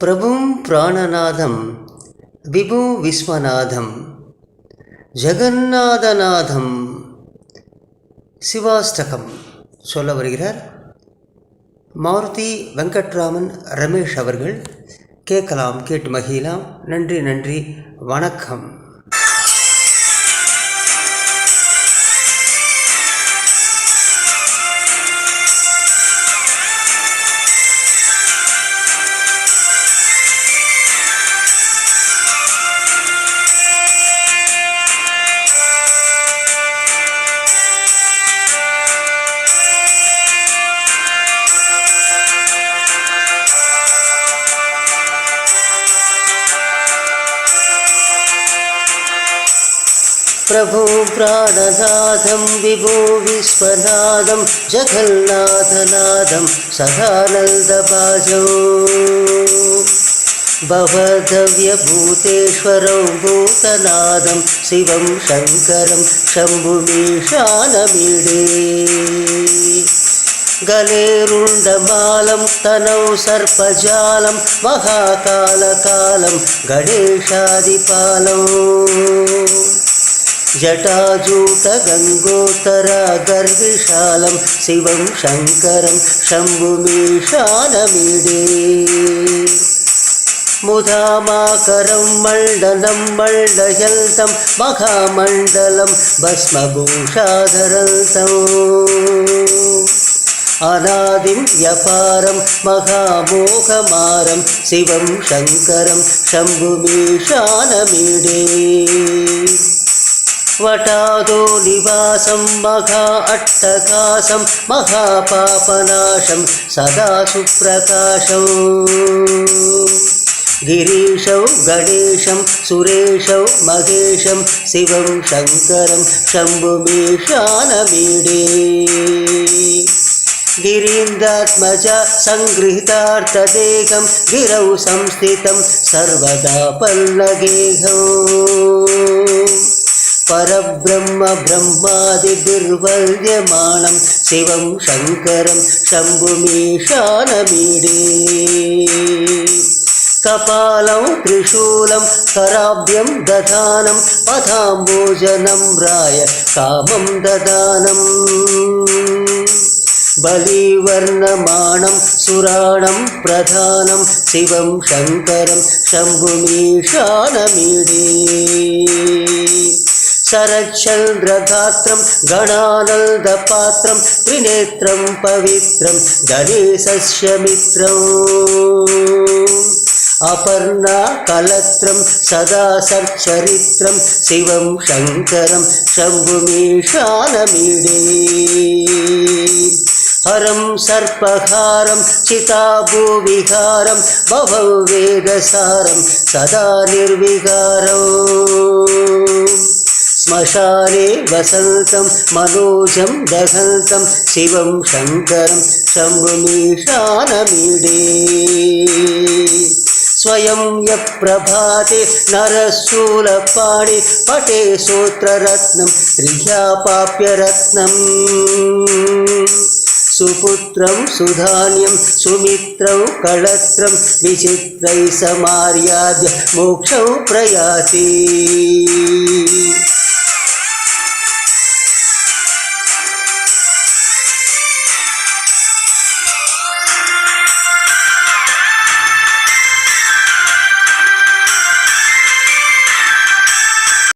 ప్రభుం ప్రాణనాథం విభు విశ్వనాథం ஜெகநாதநாதம் சிவாஷ்டகம் சொல்ல வருகிறார் மாருதி வெங்கட்ராமன் ரமேஷ் அவர்கள். கேட்கலாம், கேட்டு மகிழலாம். நன்றி, வணக்கம். ప్రభు ప్రాణనాథం విభు విశ్వనాథం జగన్నాథనాథం సదానందభాజం భవదవ్యభూతేశ్వరం భూతనాథం శివం శంకరం శంభుమీశానమీడే గలేరుండమాలం తనౌ సర్పజాలం మహాకాలకాలం గణేశాదిపాలం జటాజూట గంగోత్తర గర్విశాలం శివం శంకరం శంభుమీశానమీడే ముదామాకరం మండలం మండయంతం మహామండలం భస్మభూషాధరంతం అనాదిం వ్యపారం మహామోహమారం శివం శంకరం శంభుమీశానమీడే వటాదో నివాసం మహా అట్టకాసం మహాపాపనాశం సదా సుప్రకాశం గిరీశౌ గణేశం సురేశౌ మహేశం శివం శంకరం శంభుమీశానమీడే గిరీంద్రాత్మజ సంగృహీతార్థదేహం గిరౌ సంస్థితం సర్వదా పల్లగేహం పరబ్రహ్మ బ్రహ్మాదిర్వర్యమాణం శివం శంకరం శంభుమీశానమీడే కపాలం త్రిశూలం కరాభ్యం దధానం పథాంబోజనం రాయ కామం దదానం బలివర్ణమాణం సురాణం ప్రధానం శివం శంకరం శంభుమీశానమీడే శరచంద్రగాత్రం గణానందపాత్రం త్రినేత్రం పవిత్రం గణేశస్య మిత్రం అపర్ణా కలత్రం సదా సచ్చరిత్రం శివం శంకరం శంభుమీశానమీడే హరం సర్పహారం చితాభూవిహారం భవం వేదసారం సదా నిర్వికారం శ్మశానే వసంతం మనోజం దహంతం శివం శంకరం శంభుమీశానమీడే స్వయం యప్రభాతే నరశూలపాణి పటే సూత్రరత్నం త్రిహ్యాపాప్యరత్నం సుపుత్రం సుధాన్యం సుమిత్రం కళత్రం విచిత్రై సమార్యాద్య మోక్షం ప్రయాతి.